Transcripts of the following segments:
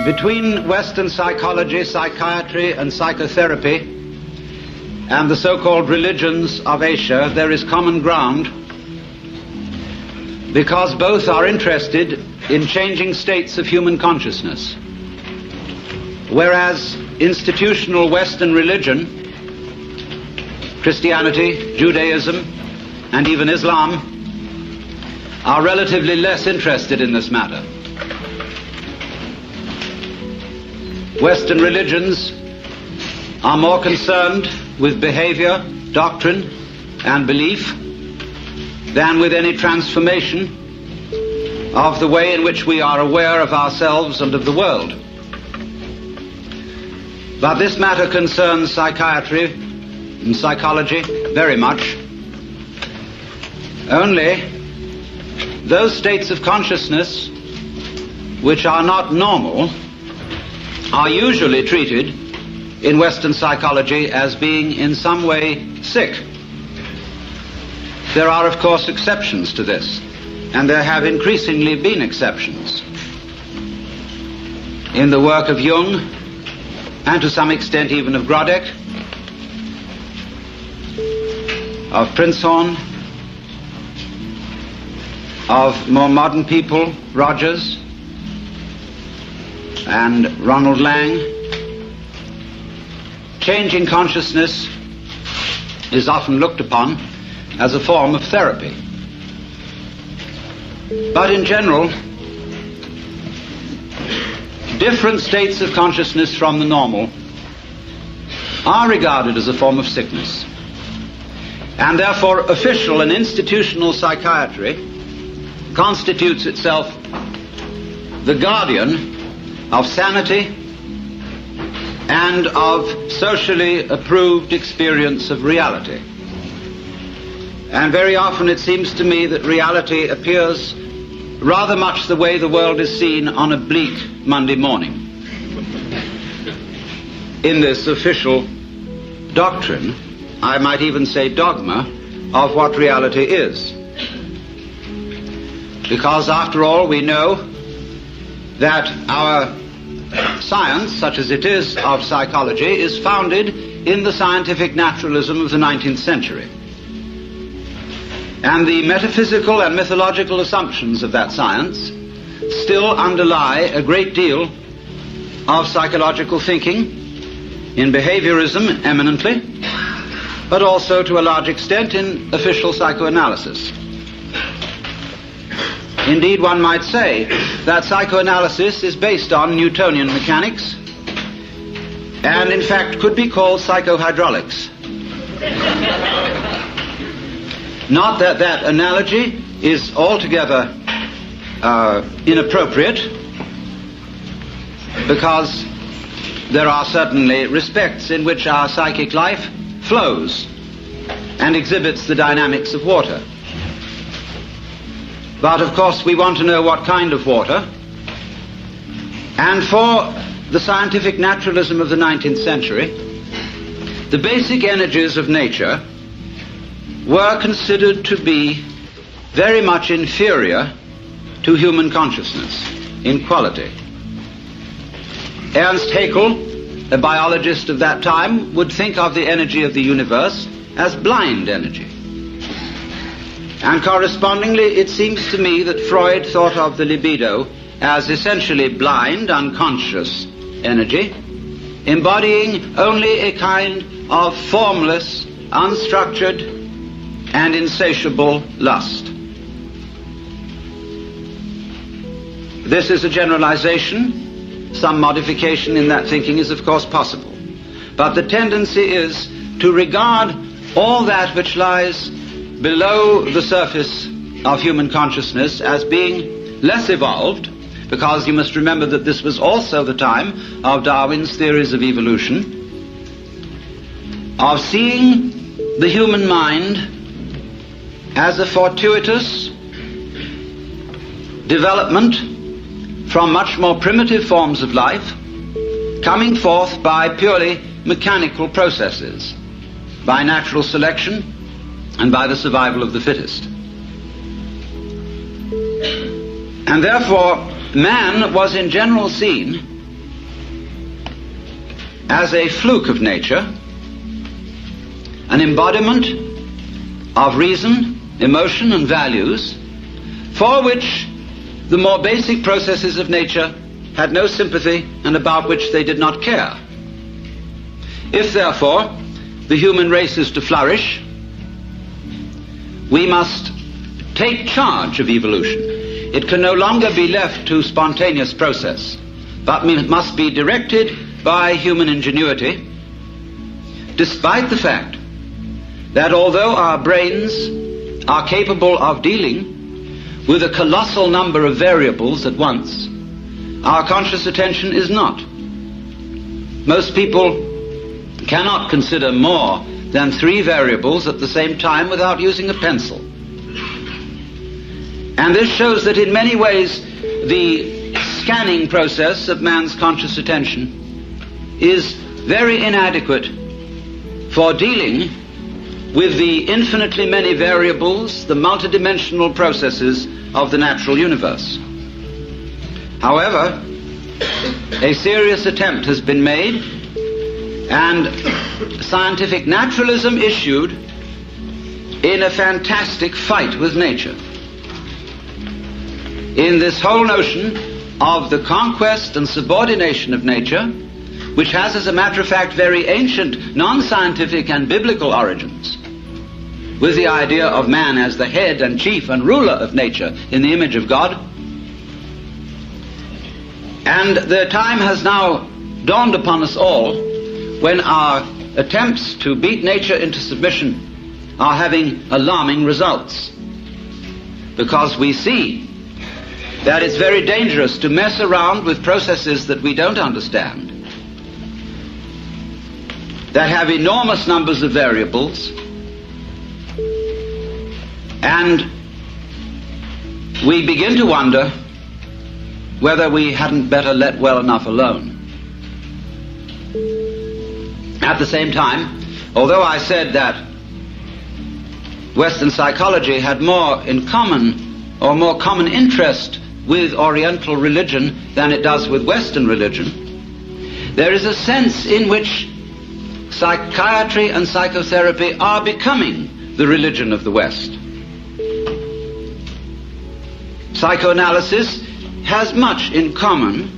Between Western psychology, psychiatry, and psychotherapy and the so-called religions of Asia, there is common ground because both are interested in changing states of human consciousness. Whereas institutional Western religion, Christianity, Judaism, and even Islam are relatively less interested in this matter. Western religions are more concerned with behavior, doctrine, and belief than with any transformation of the way in which we are aware of ourselves and of the world. But this matter concerns psychiatry and psychology very much. Only those states of consciousness which are not normal are usually treated in Western psychology as being in some way sick. There are, of course, exceptions to this, and there have increasingly been exceptions. In the work of Jung, and to some extent even of Grodek, of Prinzhorn, of more modern people, Rogers, and Ronald Lang, changing consciousness is often looked upon as a form of therapy. But in general, different states of consciousness from the normal are regarded as a form of sickness. And therefore, official and institutional psychiatry constitutes itself the guardian of sanity and of socially approved experience of reality. And very often it seems to me that reality appears rather much the way the world is seen on a bleak Monday morning. In this official doctrine, I might even say dogma, of what reality is. Because after all, we know that our science, such as it is of psychology, is founded in the scientific naturalism of the 19th century. And the metaphysical and mythological assumptions of that science still underlie a great deal of psychological thinking, in behaviorism eminently, but also to a large extent in official psychoanalysis. Indeed, one might say that psychoanalysis is based on Newtonian mechanics and in fact could be called psychohydraulics. Not that that analogy is altogether inappropriate, because there are certainly respects in which our psychic life flows and exhibits the dynamics of water. But of course we want to know what kind of water, and for the scientific naturalism of the 19th century, the basic energies of nature were considered to be very much inferior to human consciousness in quality. Ernst Haeckel, a biologist of that time, would think of the energy of the universe as blind energy. And correspondingly, it seems to me that Freud thought of the libido as essentially blind, unconscious energy, embodying only a kind of formless, unstructured, and insatiable lust. This is a generalization. Some modification in that thinking is of course possible. But the tendency is to regard all that which lies below the surface of human consciousness as being less evolved, because you must remember that this was also the time of Darwin's theories of evolution, of seeing the human mind as a fortuitous development from much more primitive forms of life, coming forth by purely mechanical processes, by natural selection and by the survival of the fittest. And therefore, man was in general seen as a fluke of nature, an embodiment of reason, emotion, and values, for which the more basic processes of nature had no sympathy and about which they did not care. If, therefore, the human race is to flourish, we must take charge of evolution. It can no longer be left to spontaneous process, but must be directed by human ingenuity, despite the fact that although our brains are capable of dealing with a colossal number of variables at once, our conscious attention is not. Most people cannot consider more than 3 variables at the same time without using a pencil. And this shows that in many ways the scanning process of man's conscious attention is very inadequate for dealing with the infinitely many variables, the multidimensional processes of the natural universe. However, a serious attempt has been made, and scientific naturalism issued in a fantastic fight with nature, in this whole notion of the conquest and subordination of nature, which has, as a matter of fact, very ancient, non-scientific and biblical origins, with the idea of man as the head and chief and ruler of nature in the image of God. And the time has now dawned upon us all when our attempts to beat nature into submission are having alarming results, because we see that it's very dangerous to mess around with processes that we don't understand, that have enormous numbers of variables, and we begin to wonder whether we hadn't better let well enough alone. At the same time, although I said that Western psychology had more in common, or more common interest with Oriental religion than it does with Western religion, there is a sense in which psychiatry and psychotherapy are becoming the religion of the West. Psychoanalysis has much in common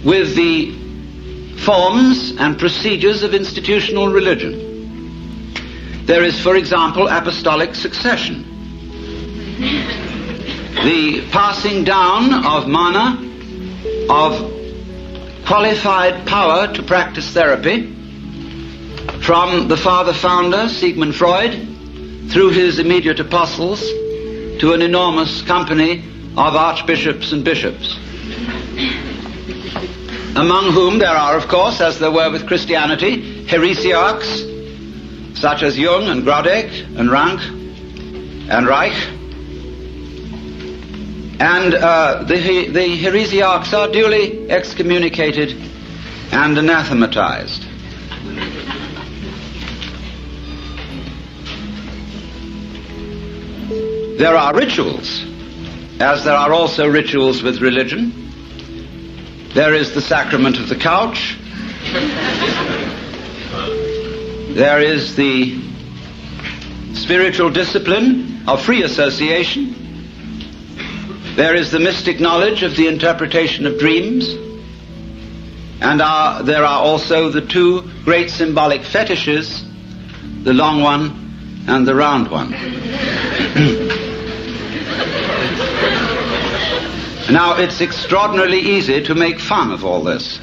with the forms and procedures of institutional religion. There is, for example, apostolic succession, the passing down of mana, of qualified power to practice therapy, from the father founder, Sigmund Freud, through his immediate apostles, to an enormous company of archbishops and bishops, among whom there are, of course, as there were with Christianity, heresiarchs such as Jung and Grodek and Rank and Reich. And the heresiarchs are duly excommunicated and anathematized. There are rituals, as there are also rituals with religion. There is the sacrament of the couch. There is the spiritual discipline of free association. There is the mystic knowledge of the interpretation of dreams. And there are also the 2 great symbolic fetishes, the long one and the round one. Now, it's extraordinarily easy to make fun of all this.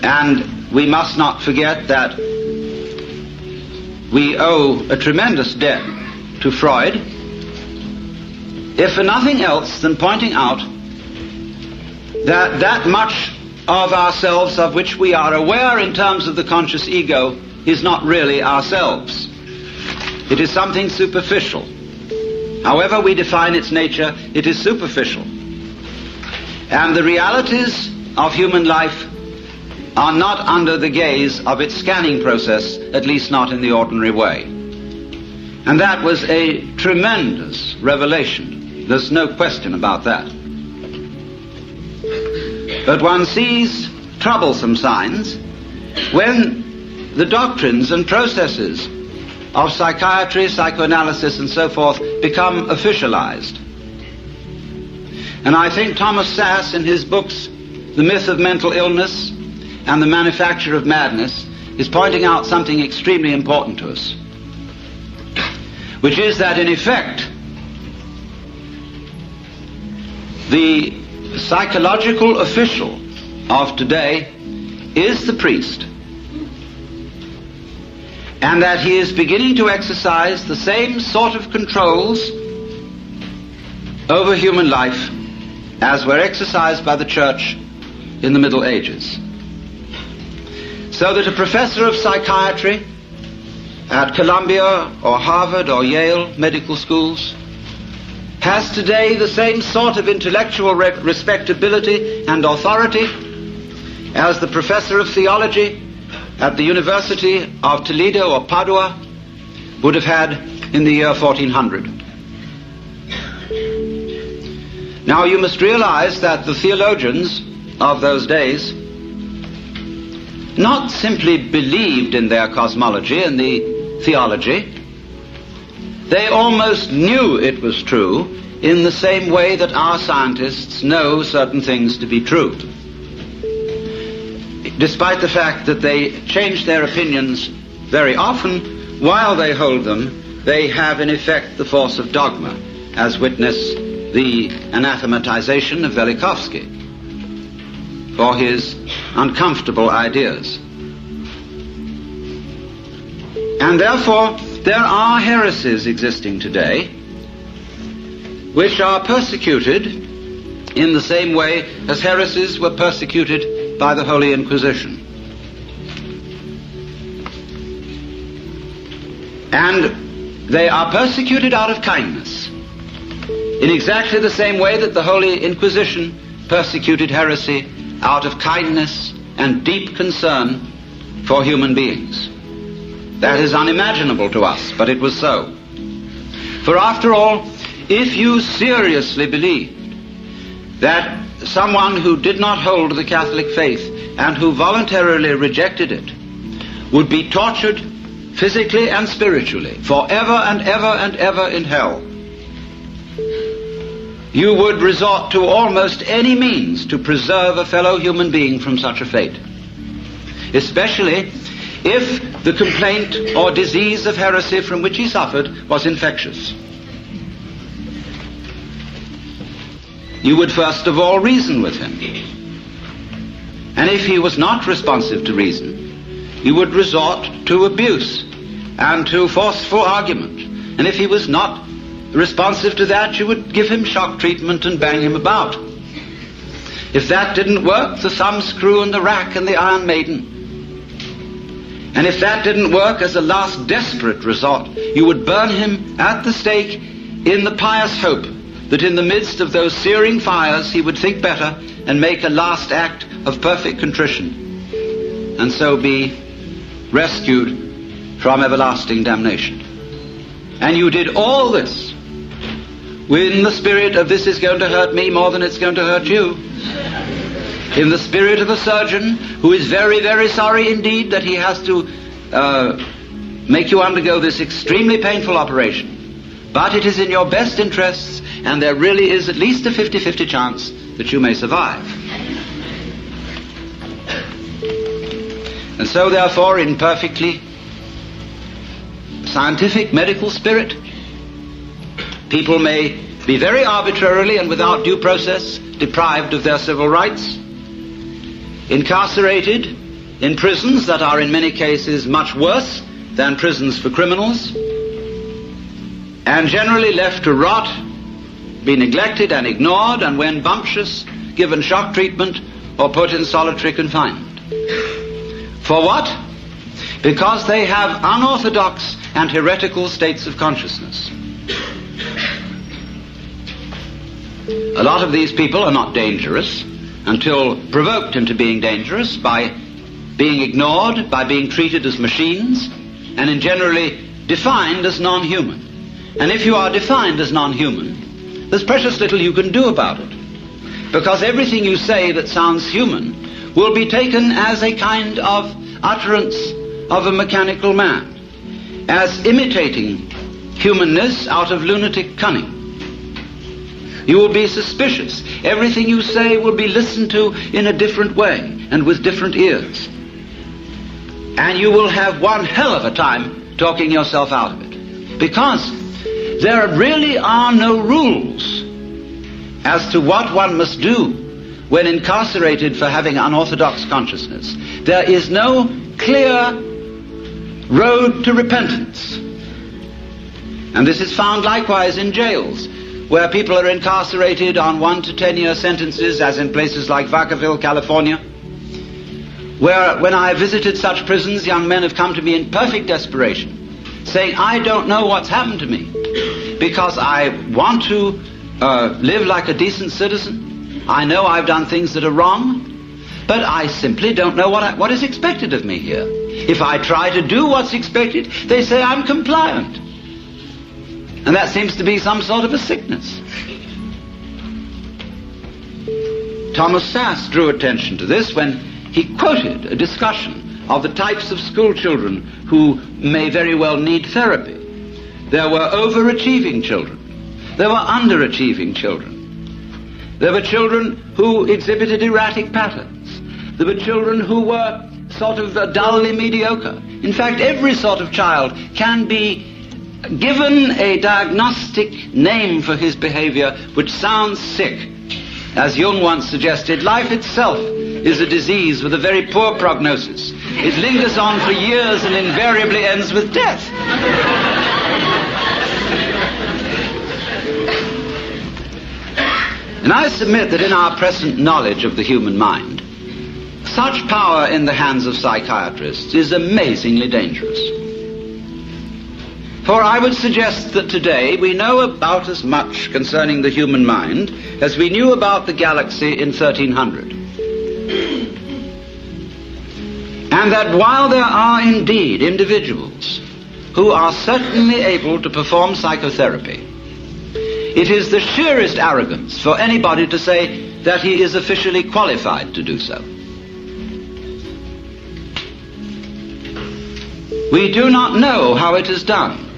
And we must not forget that we owe a tremendous debt to Freud, if for nothing else than pointing out that much of ourselves of which we are aware in terms of the conscious ego is not really ourselves. It is something superficial. However we define its nature, it is superficial. And the realities of human life are not under the gaze of its scanning process, at least not in the ordinary way. And that was a tremendous revelation. There's no question about that. But one sees troublesome signs when the doctrines and processes of psychiatry, psychoanalysis, and so forth become officialized. And I think Thomas Sass, in his books, The Myth of Mental Illness and The Manufacture of Madness, is pointing out something extremely important to us, which is that, in effect, the psychological official of today is the priest, and that he is beginning to exercise the same sort of controls over human life as were exercised by the church in the Middle Ages. So that a professor of psychiatry at Columbia or Harvard or Yale medical schools has today the same sort of intellectual respectability and authority as the professor of theology at the University of Toledo or Padua would have had in the year 1400. Now you must realize that the theologians of those days not simply believed in their cosmology and the theology, they almost knew it was true in the same way that our scientists know certain things to be true. Despite the fact that they change their opinions very often, while they hold them, they have in effect the force of dogma, as witness the anathematization of Velikovsky for his uncomfortable ideas. And therefore, there are heresies existing today which are persecuted in the same way as heresies were persecuted by the Holy Inquisition. And they are persecuted out of kindness, in exactly the same way that the Holy Inquisition persecuted heresy out of kindness and deep concern for human beings. That is unimaginable to us, but it was so. For after all, if you seriously believed that someone who did not hold the Catholic faith and who voluntarily rejected it would be tortured physically and spiritually forever and ever and ever in hell, you would resort to almost any means to preserve a fellow human being from such a fate, especially if the complaint or disease of heresy from which he suffered was infectious. You would first of all reason with him. And if he was not responsive to reason, you would resort to abuse and to forceful argument. And if he was not responsive to that, you would give him shock treatment and bang him about. If that didn't work, the thumbscrew and the rack and the Iron Maiden. And if that didn't work, as a last desperate resort, you would burn him at the stake in the pious hope that in the midst of those searing fires he would think better and make a last act of perfect contrition, and so be rescued from everlasting damnation. And you did all this in the spirit of this is going to hurt me more than it's going to hurt you. In the spirit of a surgeon who is very, very sorry indeed that he has to make you undergo this extremely painful operation. But it is in your best interests, and there really is at least a 50-50 chance that you may survive. And so therefore, in perfectly scientific medical spirit, people may be very arbitrarily and without due process deprived of their civil rights, incarcerated in prisons that are in many cases much worse than prisons for criminals, and generally left to rot, be neglected and ignored, and when bumptious, given shock treatment or put in solitary confinement. For what? Because they have unorthodox and heretical states of consciousness. A lot of these people are not dangerous until provoked into being dangerous by being ignored, by being treated as machines, and in generally defined as non-human. And if you are defined as non-human, there's precious little you can do about it, because everything you say that sounds human will be taken as a kind of utterance of a mechanical man, as imitating humanness out of lunatic cunning. You will be suspicious. Everything you say will be listened to in a different way and with different ears. And you will have one hell of a time talking yourself out of it. Because there really are no rules as to what one must do when incarcerated for having unorthodox consciousness. There is no clear road to repentance. And this is found likewise in jails, where people are incarcerated on 1 to 10 year sentences, as in places like Vacaville, California, where when I visited such prisons, young men have come to me in perfect desperation, saying, I don't know what's happened to me, because I want to live like a decent citizen. I know I've done things that are wrong, but I simply don't know what is expected of me here. If I try to do what's expected, they say I'm compliant. And that seems to be some sort of a sickness. Thomas Sass drew attention to this when he quoted a discussion of the types of school children who may very well need therapy. There were overachieving children. There were underachieving children. There were children who exhibited erratic patterns. There were children who were sort of dully mediocre. In fact, every sort of child can be given a diagnostic name for his behavior which sounds sick. As Jung once suggested, life itself is a disease with a very poor prognosis. It lingers on for years and invariably ends with death. And I submit that in our present knowledge of the human mind, such power in the hands of psychiatrists is amazingly dangerous. For I would suggest that today we know about as much concerning the human mind as we knew about the galaxy in 1300. And that while there are indeed individuals who are certainly able to perform psychotherapy, it is the sheerest arrogance for anybody to say that he is officially qualified to do so. We do not know how it is done.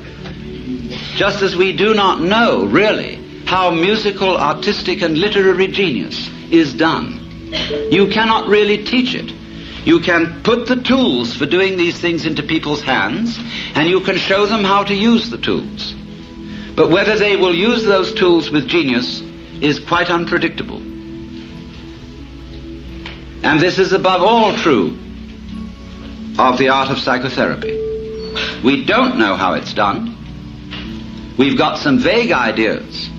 Just as we do not know, really, how musical, artistic, and literary genius is done. You cannot really teach it. You can put the tools for doing these things into people's hands, and you can show them how to use the tools. But whether they will use those tools with genius is quite unpredictable. And this is above all true of the art of psychotherapy. We don't know how it's done. We've got some vague ideas.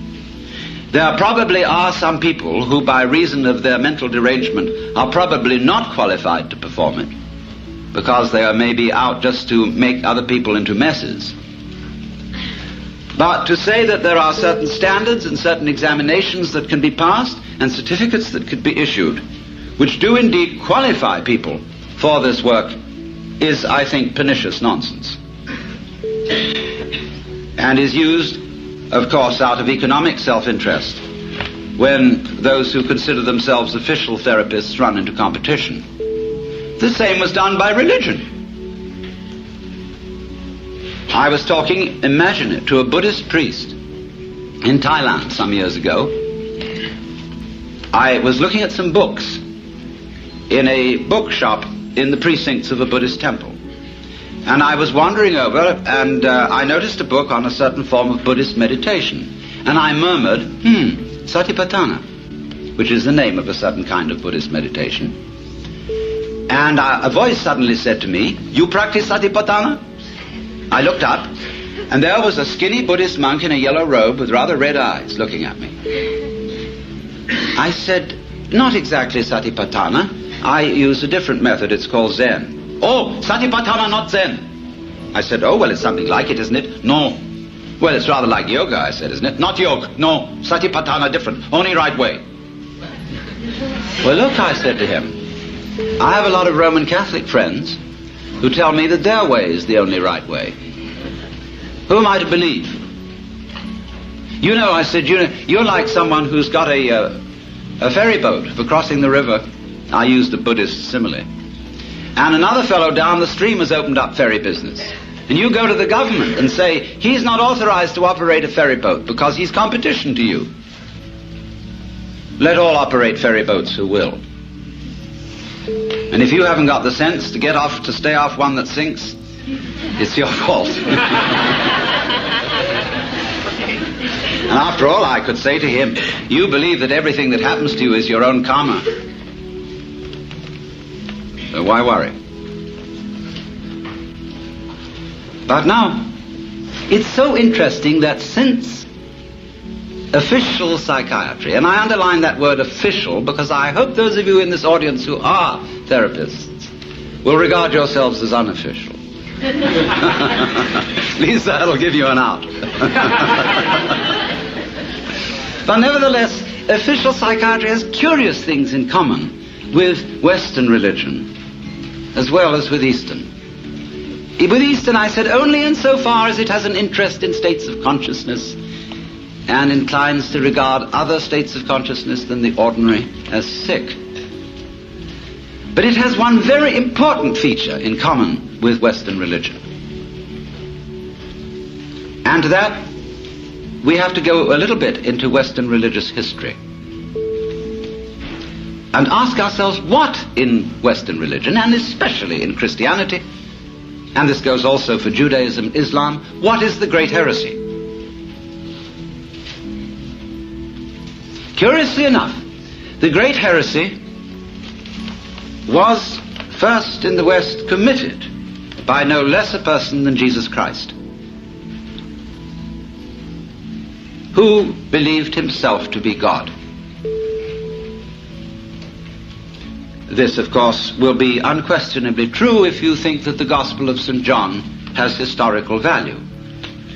There probably are some people who, by reason of their mental derangement, are probably not qualified to perform it, because they are maybe out just to make other people into messes. But to say that there are certain standards and certain examinations that can be passed and certificates that could be issued, which do indeed qualify people for this work, is, I think, pernicious nonsense. And is used, of course, out of economic self-interest when those who consider themselves official therapists run into competition. The same was done by religion. I was talking, imagine it, to a Buddhist priest in Thailand some years ago. I was looking at some books in a bookshop in the precincts of a Buddhist temple. And I was wandering over, and I noticed a book on a certain form of Buddhist meditation. And I murmured, Satipatthana, which is the name of a certain kind of Buddhist meditation. And a voice suddenly said to me, you practice Satipatthana? I looked up, and there was a skinny Buddhist monk in a yellow robe with rather red eyes looking at me. I said, not exactly Satipatthana. I use a different method. It's called Zen. Oh, Satipatthana, not Zen. I said, oh, well, it's something like it, isn't it? No. Well, it's rather like yoga, I said, isn't it? Not yoga. No, Satipatthana different. Only right way. Well, look, I said to him, I have a lot of Roman Catholic friends who tell me that their way is the only right way. Who am I to believe? You know, I said, you're like someone who's got a ferry boat for crossing the river I used a Buddhist simile. And another fellow down the stream has opened up ferry business. And you go to the government and say, he's not authorized to operate a ferry boat because he's competition to you. Let all operate ferry boats who will. And if you haven't got the sense to stay off one that sinks, it's your fault. And after all, I could say to him, you believe that everything that happens to you is your own karma. So why worry? But now, it's so interesting that since official psychiatry, and I underline that word official because I hope those of you in this audience who are therapists will regard yourselves as unofficial. At least that'll give you an out. But nevertheless, official psychiatry has curious things in common with Western religion as well as with Eastern. With Eastern, I said, only insofar as it has an interest in states of consciousness and inclines to regard other states of consciousness than the ordinary as sick. But it has one very important feature in common with Western religion. And to that, we have to go a little bit into Western religious history and ask ourselves what in Western religion, and especially in Christianity, and this goes also for Judaism, Islam, what is the great heresy? Curiously enough, the great heresy was first in the West committed by no less a person than Jesus Christ, who believed himself to be God. This, of course, will be unquestionably true if you think that the Gospel of St. John has historical value.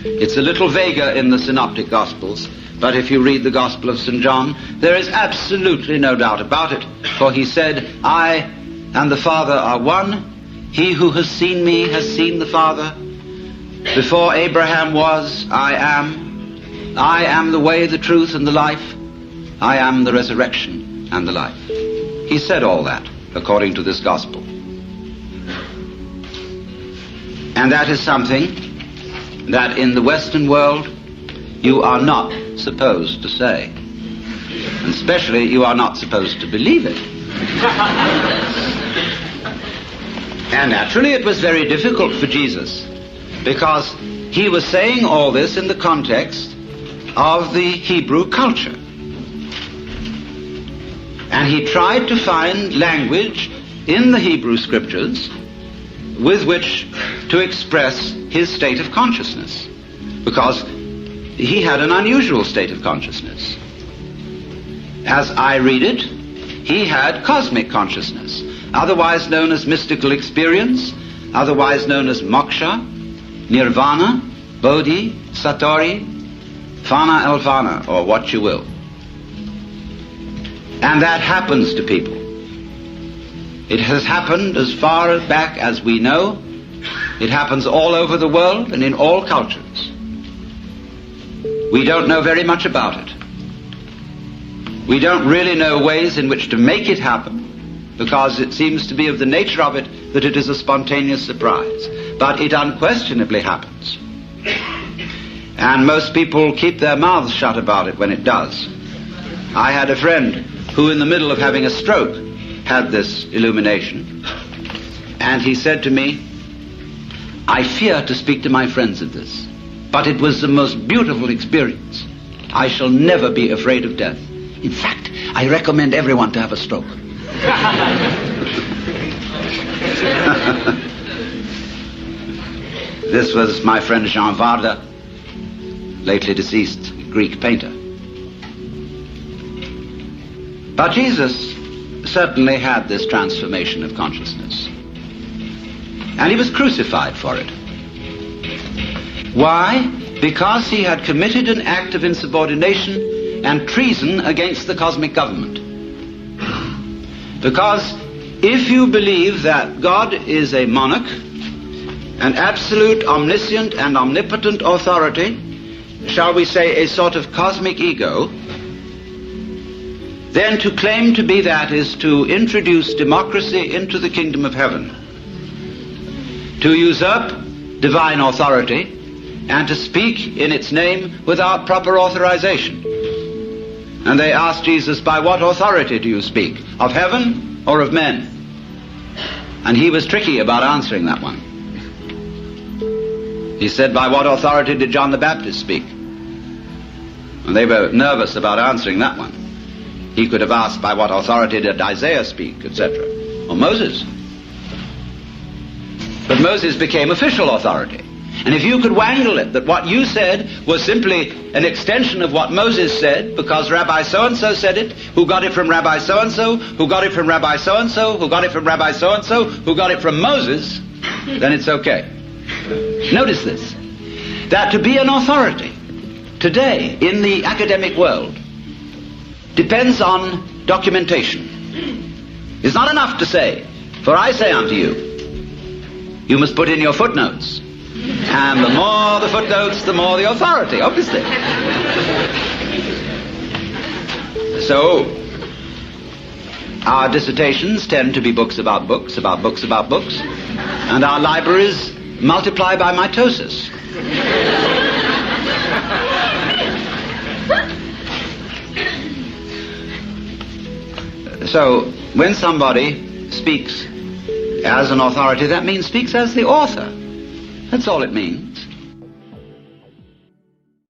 It's a little vaguer in the Synoptic Gospels, but if you read the Gospel of St. John, there is absolutely no doubt about it, for he said, I and the Father are one. He who has seen me has seen the Father. Before Abraham was, I am. I am the way, the truth, and the life. I am the resurrection and the life. He said all that, according to this gospel. And that is something that in the Western world you are not supposed to say. And especially you are not supposed to believe it. And naturally it was very difficult for Jesus, because he was saying all this in the context of the Hebrew culture. And he tried to find language in the Hebrew scriptures with which to express his state of consciousness, because he had an unusual state of consciousness. As I read it, he had cosmic consciousness, otherwise known as mystical experience, otherwise known as moksha, nirvana, bodhi, satori, fana elvana, or what you will. And that happens to people. It has happened as far back as we know. It happens all over the world and in all cultures. We don't know very much about it. We don't really know ways in which to make it happen, because it seems to be of the nature of it that it is a spontaneous surprise. But it unquestionably happens. And most people keep their mouths shut about it when it does. I had a friend who in the middle of having a stroke had this illumination, and he said to me, I fear to speak to my friends of this, but it was the most beautiful experience. I shall never be afraid of death. In fact, I recommend everyone to have a stroke. This was my friend Jean Varda, lately deceased Greek painter. But Jesus certainly had this transformation of consciousness. And he was crucified for it. Why? Because he had committed an act of insubordination and treason against the cosmic government. Because if you believe that God is a monarch, an absolute, omniscient, and omnipotent authority, shall we say a sort of cosmic ego, then to claim to be that is to introduce democracy into the kingdom of heaven, to usurp divine authority, and to speak in its name without proper authorization. And they asked Jesus, by what authority do you speak? Of heaven or of men? And he was tricky about answering that one. He said, by what authority did John the Baptist speak? And they were nervous about answering that one. He could have asked, by what authority did Isaiah speak, etc., or Moses. But Moses became official authority. And if you could wangle it that what you said was simply an extension of what Moses said, because Rabbi so-and-so said it, who got it from Rabbi so-and-so, who got it from Rabbi so-and-so, who got it from Rabbi so-and-so, who got it from Moses, then it's okay. Notice this, that to be an authority today in the academic world depends on documentation. It's not enough to say, for I say unto you, you must put in your footnotes. And the more the footnotes, the more the authority, obviously. So, our dissertations tend to be books about books, about books about books, and our libraries multiply by mitosis. So, when somebody speaks as an authority, that means speaks as the author. That's all it means.